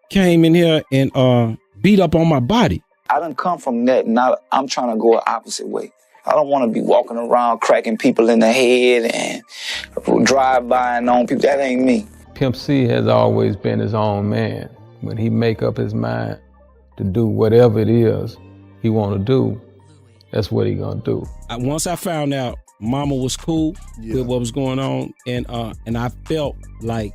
came in here and beat up on my body. I done come from that, and I'm trying to go an opposite way. I don't want to be walking around cracking people in the head and drive-by on people. That ain't me. Pimp C has always been his own man. When he make up his mind to do whatever it is he want to do, that's what he gonna do. Once I found out Mama was cool with what was going on, and I felt like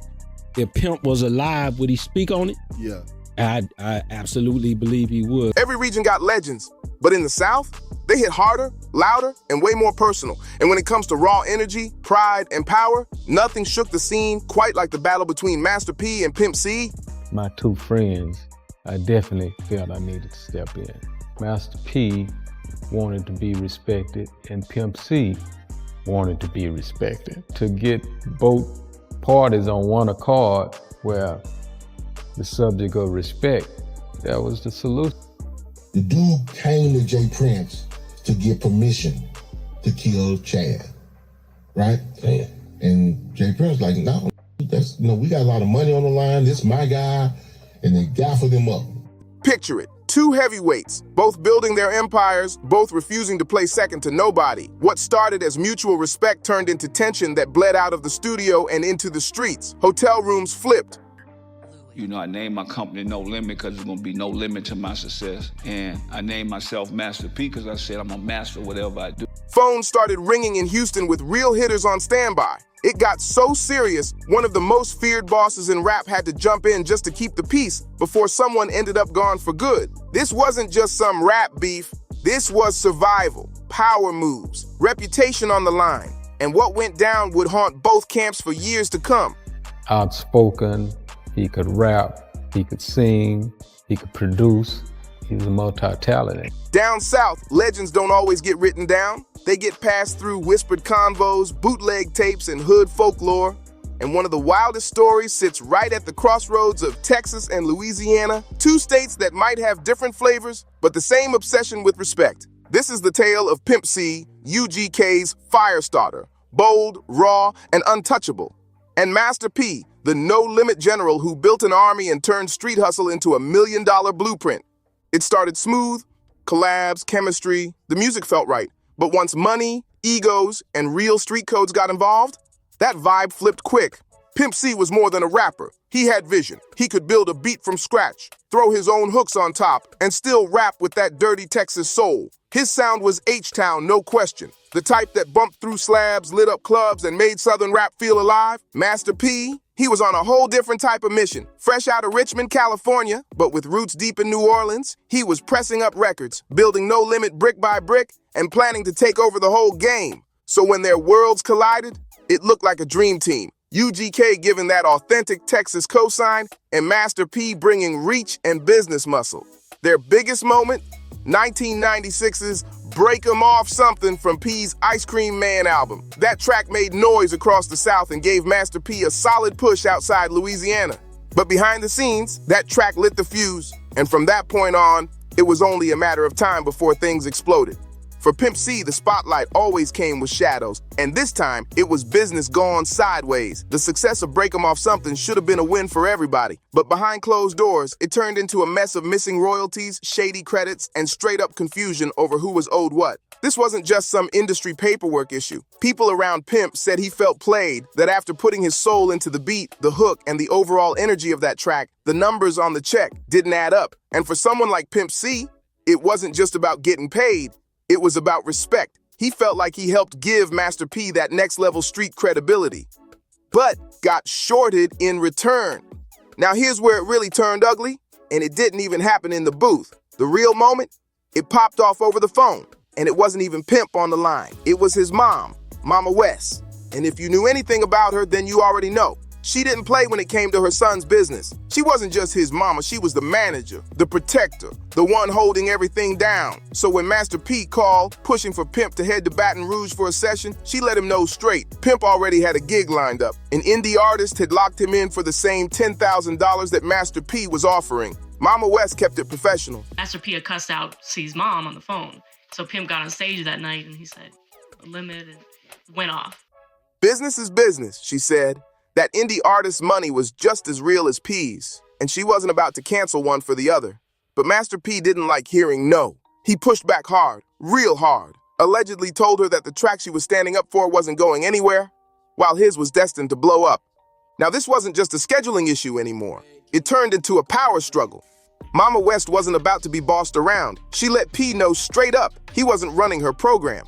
if Pimp was alive, would he speak on it? Yeah. I absolutely believe he would. Every region got legends, but in the South, they hit harder, louder, and way more personal. And when it comes to raw energy, pride, and power, nothing shook the scene quite like the battle between Master P and Pimp C. My two friends, I definitely felt I needed to step in. Master P wanted to be respected, and Pimp C wanted to be respected. To get both parties on one accord where the subject of respect, that was the solution. The dude came to Jay Prince to get permission to kill Chad, right? Yeah. And Jay Prince like, no, that's, we got a lot of money on the line. This is my guy, and they gaffled him up. Picture it. Two heavyweights, both building their empires, both refusing to play second to nobody. What started as mutual respect turned into tension that bled out of the studio and into the streets. Hotel rooms flipped. I named my company No Limit because there's going to be no limit to my success. And I named myself Master P because I said I'm a master whatever I do. Phones started ringing in Houston with real hitters on standby. It got so serious, one of the most feared bosses in rap had to jump in just to keep the peace before someone ended up gone for good. This wasn't just some rap beef. This was survival, power moves, reputation on the line. And what went down would haunt both camps for years to come. Outspoken, he could rap, he could sing, he could produce. He was multi-talented. Down south, legends don't always get written down. They get passed through whispered convos, bootleg tapes, and hood folklore. And one of the wildest stories sits right at the crossroads of Texas and Louisiana, two states that might have different flavors, but the same obsession with respect. This is the tale of Pimp C, UGK's fire starter, bold, raw, and untouchable. And Master P, the no-limit general who built an army and turned street hustle into $1 million blueprint. It started smooth, collabs, chemistry, the music felt right. But once money, egos, and real street codes got involved, that vibe flipped quick. Pimp C was more than a rapper. He had vision. He could build a beat from scratch, throw his own hooks on top, and still rap with that dirty Texas soul. His sound was H-Town, no question. The type that bumped through slabs, lit up clubs, and made Southern rap feel alive. Master P, he was on a whole different type of mission. Fresh out of Richmond, California, but with roots deep in New Orleans, he was pressing up records, building No Limit brick by brick, and planning to take over the whole game. So when their worlds collided, it looked like a dream team. UGK giving that authentic Texas cosign, and Master P bringing reach and business muscle. Their biggest moment, 1996's Break 'Em Off Something from P's Ice Cream Man album. That track made noise across the South and gave Master P a solid push outside Louisiana. But behind the scenes, that track lit the fuse, and from that point on, it was only a matter of time before things exploded. For Pimp C, the spotlight always came with shadows, and this time, it was business gone sideways. The success of Break 'Em Off Something should have been a win for everybody, but behind closed doors, it turned into a mess of missing royalties, shady credits, and straight-up confusion over who was owed what. This wasn't just some industry paperwork issue. People around Pimp said he felt played, that after putting his soul into the beat, the hook, and the overall energy of that track, the numbers on the check didn't add up. And for someone like Pimp C, it wasn't just about getting paid. It was about respect. He felt like he helped give Master P that next-level street credibility, but got shorted in return. Now here's where it really turned ugly, and it didn't even happen in the booth. The real moment, it popped off over the phone, and it wasn't even Pimp on the line. It was his mom, Mama Wes. And if you knew anything about her, then you already know. She didn't play when it came to her son's business. She wasn't just his mama, she was the manager, the protector, the one holding everything down. So when Master P called, pushing for Pimp to head to Baton Rouge for a session, she let him know straight. Pimp already had a gig lined up. An indie artist had locked him in for the same $10,000 that Master P was offering. Mama West kept it professional. Master P had cussed out C's mom on the phone. So Pimp got on stage that night and he said, "A limit," and went off. Business is business, she said. That indie artist's money was just as real as P's. and she wasn't about to cancel one for the other. But Master P didn't like hearing no. He pushed back hard, real hard, allegedly told her that the track she was standing up for wasn't going anywhere, while his was destined to blow up. Now, this wasn't just a scheduling issue anymore. It turned into a power struggle. Mama West wasn't about to be bossed around. She let P know straight up he wasn't running her program.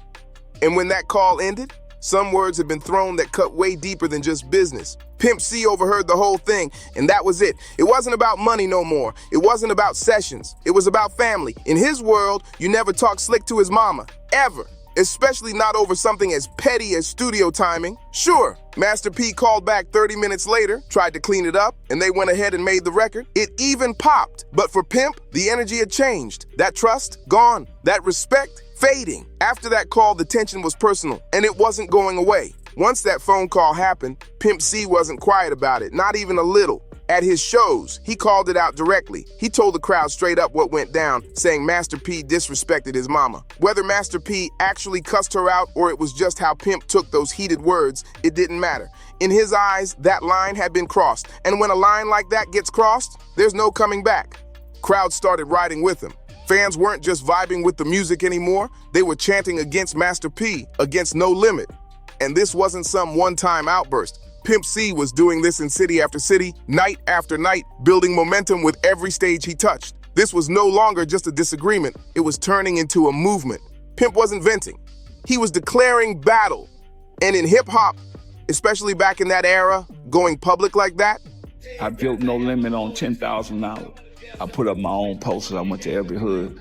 And when that call ended, some words had been thrown that cut way deeper than just business. Pimp C overheard the whole thing, and that was it. It wasn't about money no more. It wasn't about sessions. It was about family. In his world, you never talk slick to his mama, ever. Especially not over something as petty as studio timing. Sure, Master P called back 30 minutes later, tried to clean it up, and they went ahead and made the record. It even popped. But for Pimp, the energy had changed. That trust, gone. That respect, fading. After that call, the tension was personal, and it wasn't going away. Once that phone call happened, Pimp C wasn't quiet about it, not even a little. At his shows, he called it out directly. He told the crowd straight up what went down, saying Master P disrespected his mama. Whether Master P actually cussed her out or it was just how Pimp took those heated words, it didn't matter. In his eyes, that line had been crossed. And when a line like that gets crossed, there's no coming back. Crowds started riding with him. Fans weren't just vibing with the music anymore. They were chanting against Master P, against No Limit. And this wasn't some one-time outburst. Pimp C was doing this in city after city, night after night, building momentum with every stage he touched. This was no longer just a disagreement, it was turning into a movement. Pimp wasn't venting, he was declaring battle. And in hip-hop, especially back in that era, going public like that, I built No Limit on $10,000. I put up my own posters, I went to every hood.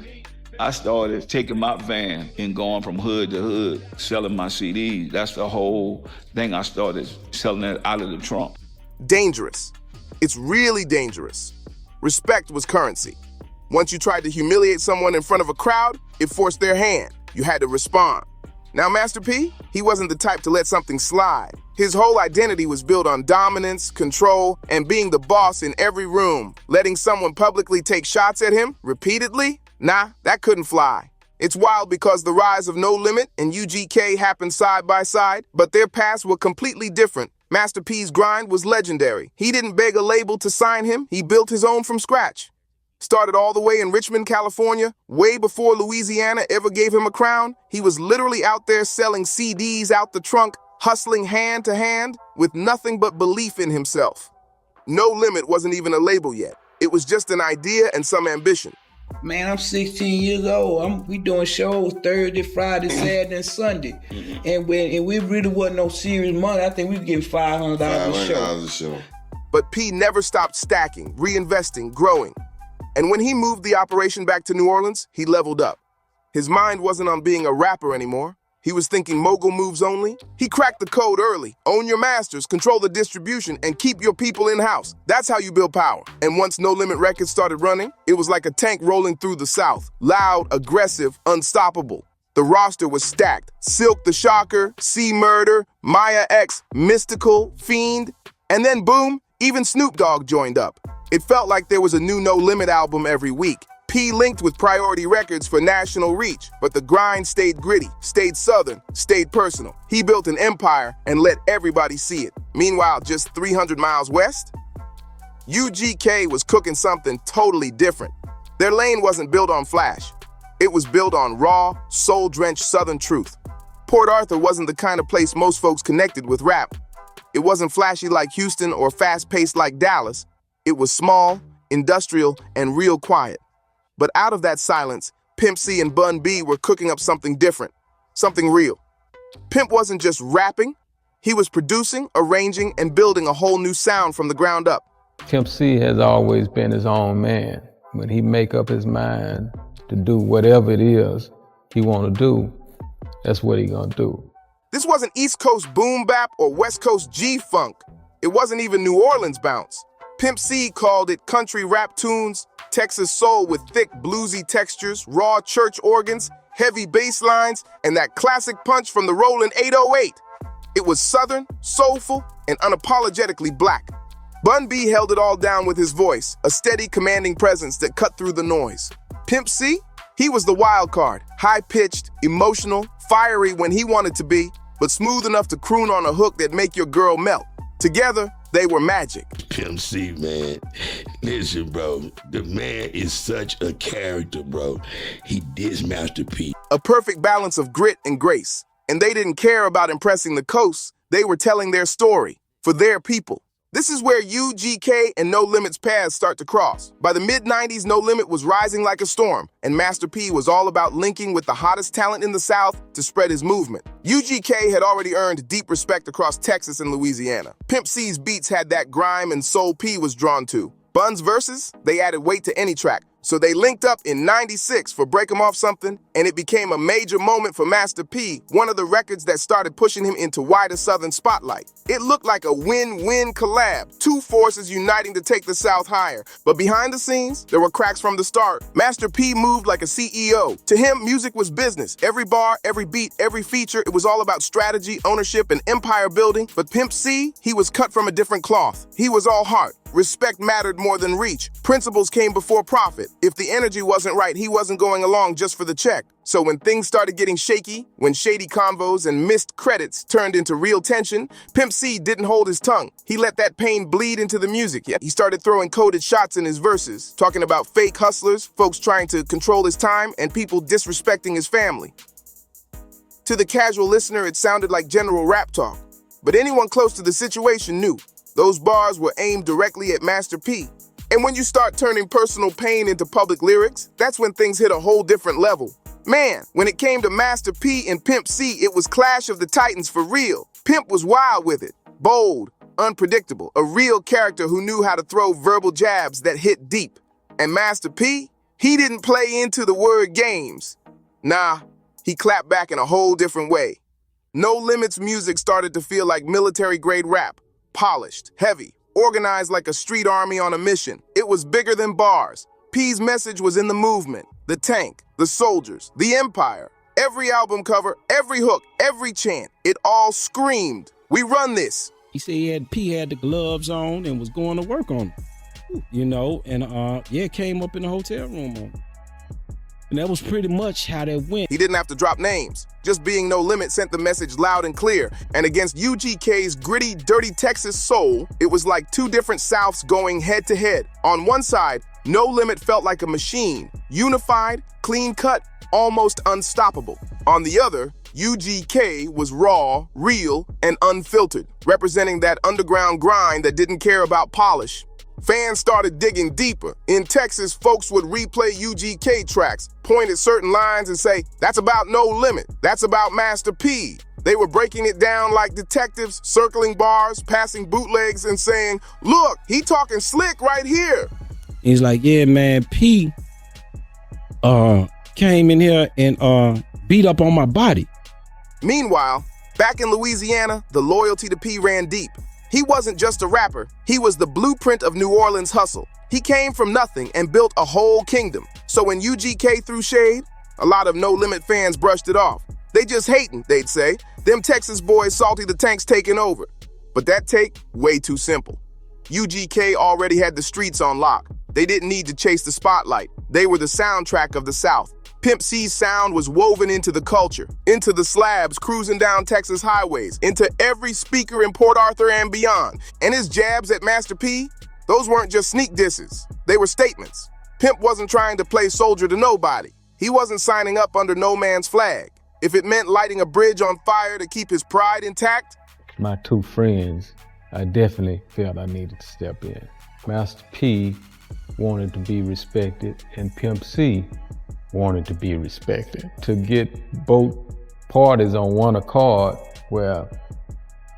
I started taking my van and going from hood to hood, selling my CDs. That's the whole thing. I started selling it out of the trunk. Dangerous. It's really dangerous. Respect was currency. Once you tried to humiliate someone in front of a crowd, it forced their hand. You had to respond. Now, Master P, he wasn't the type to let something slide. His whole identity was built on dominance, control, and being the boss in every room. Letting someone publicly take shots at him repeatedly? Nah, that couldn't fly. It's wild because the rise of No Limit and UGK happened side by side, but their paths were completely different. Master P's grind was legendary. He didn't beg a label to sign him, he built his own from scratch. Started all the way in Richmond, California, way before Louisiana ever gave him a crown. He was literally out there selling CDs out the trunk, hustling hand to hand, with nothing but belief in himself. No Limit wasn't even a label yet. It was just an idea and some ambition. Man, I'm 16 years old. We doing shows Thursday, Friday, Saturday, and Sunday. And we really wasn't no serious money. I think we were getting $500 a show. But P never stopped stacking, reinvesting, growing. And when he moved the operation back to New Orleans, he leveled up. His mind wasn't on being a rapper anymore. He was thinking mogul moves only. He cracked the code early. Own your masters, control the distribution, and keep your people in-house. That's how you build power. And once No Limit Records started running, it was like a tank rolling through the South. Loud, aggressive, unstoppable. The roster was stacked. Silk the Shocker, C Murder, Maya X, Mystical, Fiend. And then boom, even Snoop Dogg joined up. It felt like there was a new No Limit album every week. P linked with Priority Records for national reach, but the grind stayed gritty, stayed southern, stayed personal. He built an empire and let everybody see it. Meanwhile, just 300 miles west, UGK was cooking something totally different. Their lane wasn't built on flash. It was built on raw, soul-drenched southern truth. Port Arthur wasn't the kind of place most folks connected with rap. It wasn't flashy like Houston or fast-paced like Dallas. It was small, industrial, and real quiet. But out of that silence, Pimp C and Bun B were cooking up something different, something real. Pimp wasn't just rapping, he was producing, arranging, and building a whole new sound from the ground up. Pimp C has always been his own man. When he make up his mind to do whatever it is he want to do, that's what he gonna do. This wasn't East Coast boom bap or West Coast G-funk. It wasn't even New Orleans bounce. Pimp C called it country rap tunes, Texas soul with thick bluesy textures, raw church organs, heavy bass lines, and that classic punch from the Rollin' 808. It was southern, soulful, and unapologetically black. Bun B held it all down with his voice, a steady, commanding presence that cut through the noise. Pimp C? He was the wild card, high-pitched, emotional, fiery when he wanted to be, but smooth enough to croon on a hook that make your girl melt. Together, they were magic. Pimp C, man. Listen, bro, the man is such a character, bro. He did Master P. A perfect balance of grit and grace. And they didn't care about impressing the coast. They were telling their story for their people. This is where UGK and No Limit's paths start to cross. By the mid-90s, No Limit was rising like a storm, and Master P was all about linking with the hottest talent in the South to spread his movement. UGK had already earned deep respect across Texas and Louisiana. Pimp C's beats had that grime and soul P was drawn to. Bun's verses, they added weight to any track. So they linked up in '96 for Break 'Em Off Something, and it became a major moment for Master P, one of the records that started pushing him into wider Southern spotlight. It looked like a win-win collab, two forces uniting to take the South higher. But behind the scenes, there were cracks from the start. Master P moved like a CEO. To him, music was business. Every bar, every beat, every feature, it was all about strategy, ownership, and empire building. But Pimp C, he was cut from a different cloth. He was all heart. Respect mattered more than reach. Principles came before profit. If the energy wasn't right, he wasn't going along just for the check. So when things started getting shaky, when shady convos and missed credits turned into real tension, Pimp C didn't hold his tongue. He let that pain bleed into the music. He started throwing coded shots in his verses, talking about fake hustlers, folks trying to control his time, and people disrespecting his family. To the casual listener, it sounded like general rap talk. But anyone close to the situation knew those bars were aimed directly at Master P. And when you start turning personal pain into public lyrics, that's when things hit a whole different level. Man, when it came to Master P and Pimp C, it was Clash of the Titans for real. Pimp was wild with it. Bold, unpredictable, a real character who knew how to throw verbal jabs that hit deep. And Master P, he didn't play into the word games. Nah, he clapped back in a whole different way. No Limit's music started to feel like military-grade rap. Polished, heavy, organized like a street army on a mission. It was bigger than bars. P's message was in the movement, the tank, the soldiers, the empire. Every album cover, every hook, every chant, it all screamed, "We run this." He said P had the gloves on and was going to work on them, you know, and came up in the hotel room on him. And that was pretty much how that went. He didn't have to drop names. Just being No Limit sent the message loud and clear. And against UGK's gritty, dirty Texas soul, it was like two different Souths going head to head. On one side, No Limit felt like a machine, unified, clean cut, almost unstoppable. On the other, UGK was raw, real, and unfiltered, representing that underground grind that didn't care about polish. Fans started digging deeper. In Texas, folks would replay UGK tracks, point at certain lines and say, "That's about No Limit. That's about Master P." They were breaking it down like detectives, circling bars, passing bootlegs and saying, "Look, he talking slick right here." He's like, "Yeah, man, P came in here and beat up on my body." Meanwhile, back in Louisiana, the loyalty to P ran deep. He wasn't just a rapper, he was the blueprint of New Orleans hustle. He came from nothing and built a whole kingdom. So when UGK threw shade, a lot of No Limit fans brushed it off. They just hating, they'd say. Them Texas boys salty the tank's taking over. But that take, way too simple. UGK already had the streets on lock. They didn't need to chase the spotlight. They were the soundtrack of the South. Pimp C's sound was woven into the culture, into the slabs cruising down Texas highways, into every speaker in Port Arthur and beyond. And his jabs at Master P, those weren't just sneak disses. They were statements. Pimp wasn't trying to play soldier to nobody. He wasn't signing up under no man's flag. If it meant lighting a bridge on fire to keep his pride intact. My two friends, I definitely felt I needed to step in. Master P wanted to be respected, and Pimp C wanted to be respected. To get both parties on one accord where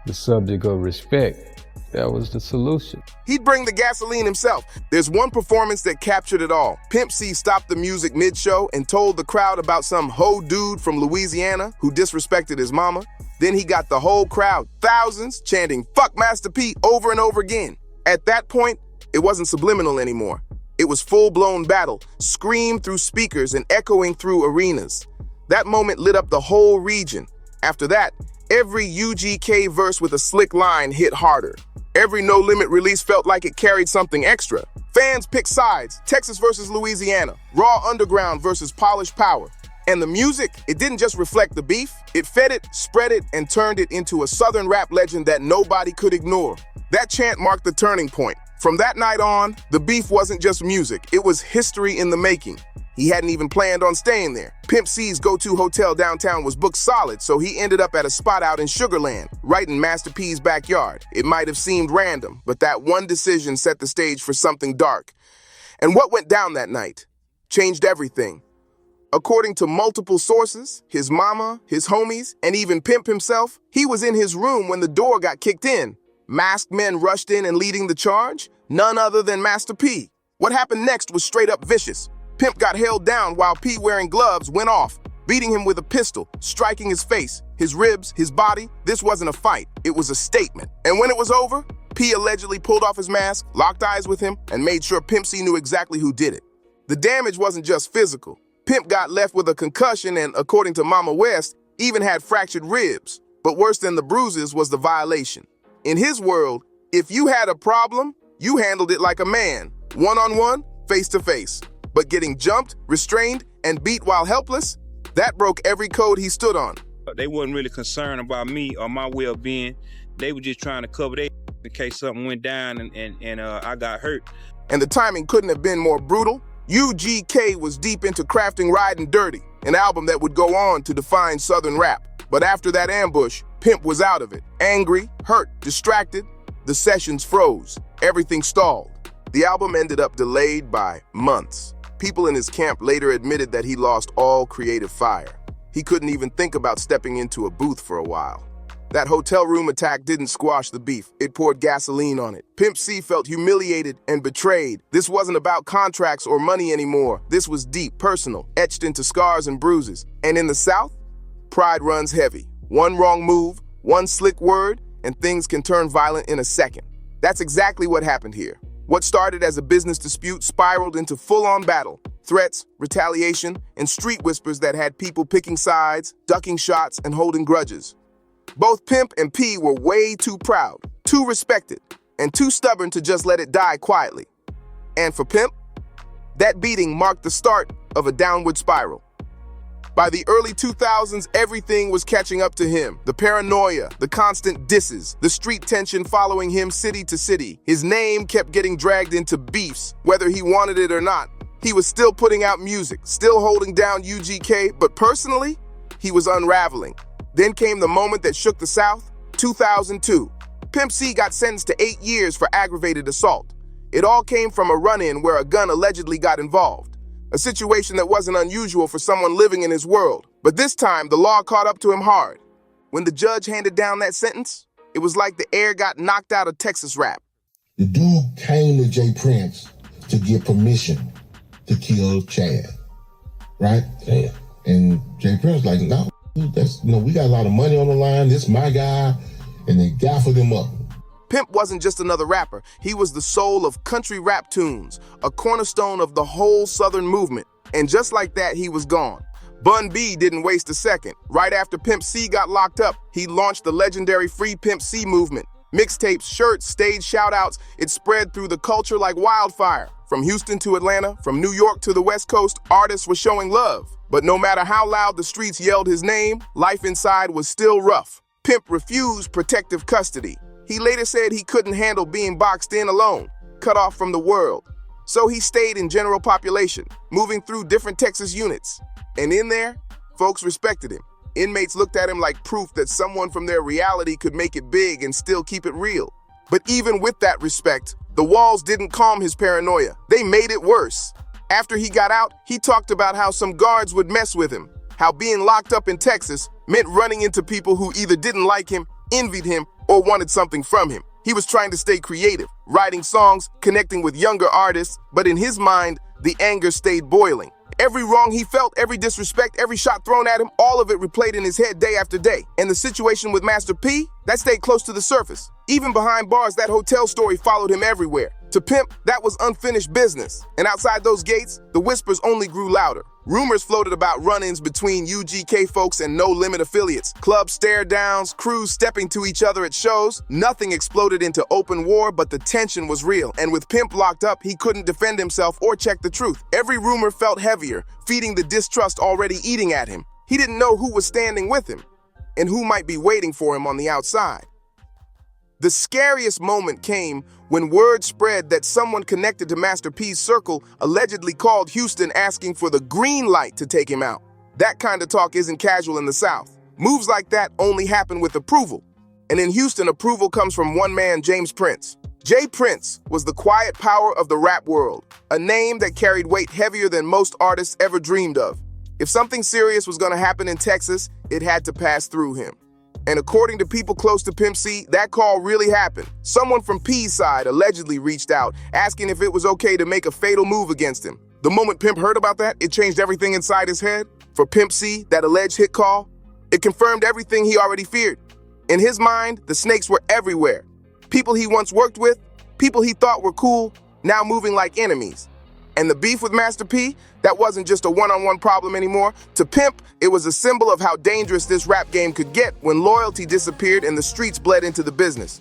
the subject of respect, that was the solution. He'd bring the gasoline himself. There's one performance that captured it all. Pimp C stopped the music mid-show and told the crowd about some hoe dude from Louisiana who disrespected his mama. Then he got the whole crowd, thousands, chanting, "Fuck Master P" over and over again. At that point, it wasn't subliminal anymore. It was full-blown battle, screamed through speakers and echoing through arenas. That moment lit up the whole region. After that, every UGK verse with a slick line hit harder. Every No Limit release felt like it carried something extra. Fans picked sides, Texas versus Louisiana, raw underground versus polished power. And the music, it didn't just reflect the beef, it fed it, spread it, and turned it into a Southern rap legend that nobody could ignore. That chant marked the turning point. From that night on, the beef wasn't just music, it was history in the making. He hadn't even planned on staying there. Pimp C's go-to hotel downtown was booked solid, so he ended up at a spot out in Sugarland, right in Master P's backyard. It might have seemed random, but that one decision set the stage for something dark. And what went down that night changed everything. According to multiple sources, his mama, his homies, and even Pimp himself, he was in his room when the door got kicked in. Masked men rushed in and leading the charge, none other than Master P. What happened next was straight up vicious. Pimp got held down while P, wearing gloves, went off, beating him with a pistol, striking his face, his ribs, his body. This wasn't a fight, it was a statement. And when it was over, P allegedly pulled off his mask, locked eyes with him, and made sure Pimp C knew exactly who did it. The damage wasn't just physical. Pimp got left with a concussion and, according to Mama West, even had fractured ribs. But worse than the bruises was the violation. In his world, if you had a problem, you handled it like a man, one-on-one, face-to-face. But getting jumped, restrained, and beat while helpless, that broke every code he stood on. They wasn't really concerned about me or my well-being. They were just trying to cover their in case something went down and I got hurt. And the timing couldn't have been more brutal. UGK was deep into crafting Riding Dirty, an album that would go on to define Southern rap. But after that ambush, Pimp was out of it. Angry, hurt, distracted, the sessions froze. Everything stalled. The album ended up delayed by months. People in his camp later admitted that he lost all creative fire. He couldn't even think about stepping into a booth for a while. That hotel room attack didn't squash the beef. It poured gasoline on it. Pimp C felt humiliated and betrayed. This wasn't about contracts or money anymore. This was deep, personal, etched into scars and bruises. And in the South, pride runs heavy. One wrong move, one slick word, and things can turn violent in a second. That's exactly what happened here. What started as a business dispute spiraled into full-on battle. Threats, retaliation, and street whispers that had people picking sides, ducking shots, and holding grudges. Both Pimp and P were way too proud, too respected, and too stubborn to just let it die quietly. And for Pimp, that beating marked the start of a downward spiral. By the early 2000s, everything was catching up to him. The paranoia, the constant disses, the street tension following him city to city. His name kept getting dragged into beefs, whether he wanted it or not. He was still putting out music, still holding down UGK, but personally, he was unraveling. Then came the moment that shook the South, 2002. Pimp C got sentenced to 8 years for aggravated assault. It all came from a run-in where a gun allegedly got involved. A situation that wasn't unusual for someone living in his world. But this time, the law caught up to him hard. When the judge handed down that sentence, it was like the air got knocked out of Texas rap. The dude came to Jay Prince to get permission to kill Chad, right? Damn. And Jay Prince was like, no, that's, we got a lot of money on the line. This is my guy. And they gaffled him up. Pimp wasn't just another rapper. He was the soul of country rap tunes, a cornerstone of the whole Southern movement. And just like that, he was gone. Bun B didn't waste a second. Right after Pimp C got locked up, he launched the legendary Free Pimp C movement. Mixtapes, shirts, stage shout-outs, it spread through the culture like wildfire. From Houston to Atlanta, from New York to the West Coast, artists were showing love. But no matter how loud the streets yelled his name, life inside was still rough. Pimp refused protective custody. He later said he couldn't handle being boxed in alone, cut off from the world. So he stayed in general population, moving through different Texas units. And in there, folks respected him. Inmates looked at him like proof that someone from their reality could make it big and still keep it real. But even with that respect, the walls didn't calm his paranoia. They made it worse. After he got out, he talked about how some guards would mess with him, how being locked up in Texas meant running into people who either didn't like him, envied him, or wanted something from him. He was trying to stay creative, writing songs, connecting with younger artists, but in his mind, the anger stayed boiling. Every wrong he felt, every disrespect, every shot thrown at him, all of it replayed in his head day after day. And the situation with Master P, that stayed close to the surface. Even behind bars, that hotel story followed him everywhere. To Pimp, that was unfinished business. And outside those gates, the whispers only grew louder. Rumors floated about run-ins between UGK folks and No Limit affiliates, club stare-downs, crews stepping to each other at shows. Nothing exploded into open war, but the tension was real, and with Pimp locked up, he couldn't defend himself or check the truth. Every rumor felt heavier, feeding the distrust already eating at him. He didn't know who was standing with him and who might be waiting for him on the outside. The scariest moment came when word spread that someone connected to Master P's circle allegedly called Houston asking for the green light to take him out. That kind of talk isn't casual in the South. Moves like that only happen with approval. And in Houston, approval comes from one man, James Prince. Jay Prince was the quiet power of the rap world, a name that carried weight heavier than most artists ever dreamed of. If something serious was going to happen in Texas, it had to pass through him. And according to people close to Pimp C, that call really happened. Someone from P's side allegedly reached out, asking if it was okay to make a fatal move against him. The moment Pimp heard about that, it changed everything inside his head. For Pimp C, that alleged hit call, it confirmed everything he already feared. In his mind, the snakes were everywhere. People he once worked with, people he thought were cool, now moving like enemies. And the beef with Master P, that wasn't just a one-on-one problem anymore. To Pimp, it was a symbol of how dangerous this rap game could get when loyalty disappeared and the streets bled into the business.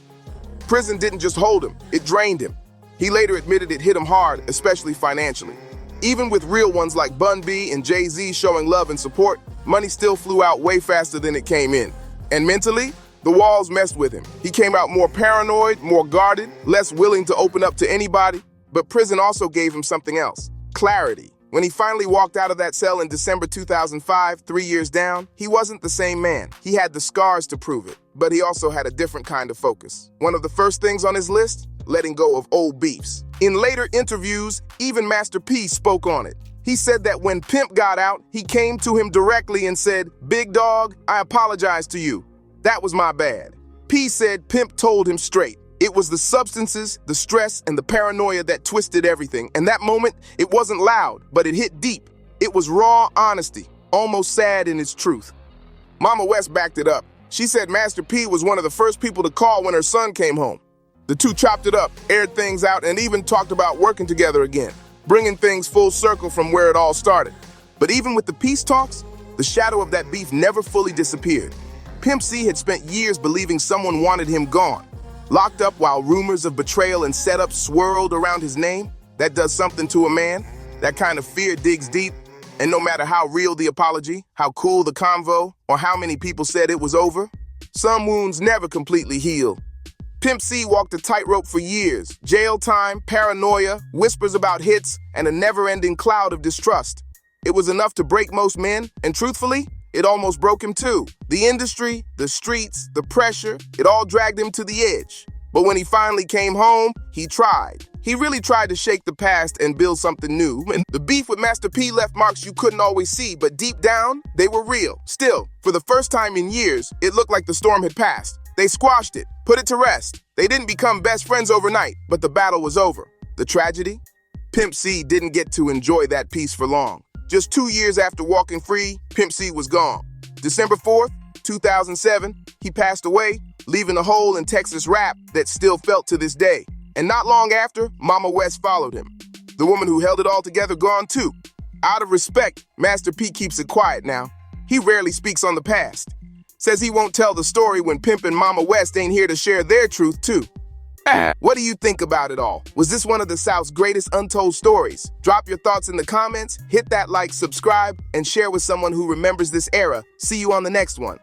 Prison didn't just hold him, it drained him. He later admitted it hit him hard, especially financially. Even with real ones like Bun B and Jay-Z showing love and support, money still flew out way faster than it came in. And mentally, the walls messed with him. He came out more paranoid, more guarded, less willing to open up to anybody. But prison also gave him something else, clarity. When he finally walked out of that cell in December 2005, 3 years down, he wasn't the same man. He had the scars to prove it, but he also had a different kind of focus. One of the first things on his list, letting go of old beefs. In later interviews, even Master P spoke on it. He said that when Pimp got out, he came to him directly and said, "Big dog, I apologize to you. That was my bad." P said Pimp told him straight. It was the substances, the stress, and the paranoia that twisted everything. And that moment, it wasn't loud, but it hit deep. It was raw honesty, almost sad in its truth. Mama West backed it up. She said Master P was one of the first people to call when her son came home. The two chopped it up, aired things out, and even talked about working together again, bringing things full circle from where it all started. But even with the peace talks, the shadow of that beef never fully disappeared. Pimp C had spent years believing someone wanted him gone. Locked up while rumors of betrayal and setup swirled around his name. That does something to a man. That kind of fear digs deep. And no matter how real the apology, how cool the convo, or how many people said it was over, some wounds never completely heal. Pimp C walked a tightrope for years. Jail time, paranoia, whispers about hits, and a never-ending cloud of distrust. It was enough to break most men, and truthfully, it almost broke him too. The industry, the streets, the pressure, it all dragged him to the edge. But when he finally came home, he tried. He really tried to shake the past and build something new. And the beef with Master P left marks you couldn't always see, but deep down, they were real. Still, for the first time in years, it looked like the storm had passed. They squashed it, put it to rest. They didn't become best friends overnight, but the battle was over. The tragedy? Pimp C didn't get to enjoy that peace for long. Just 2 years after walking free, Pimp C was gone. December 4th, 2007, he passed away, leaving a hole in Texas rap that still felt to this day. And not long after, Mama West followed him. The woman who held it all together gone too. Out of respect, Master P keeps it quiet now. He rarely speaks on the past. Says he won't tell the story when Pimp and Mama West ain't here to share their truth too. What do you think about it all? Was this one of the South's greatest untold stories? Drop your thoughts in the comments, hit that like, subscribe, and share with someone who remembers this era. See you on the next one.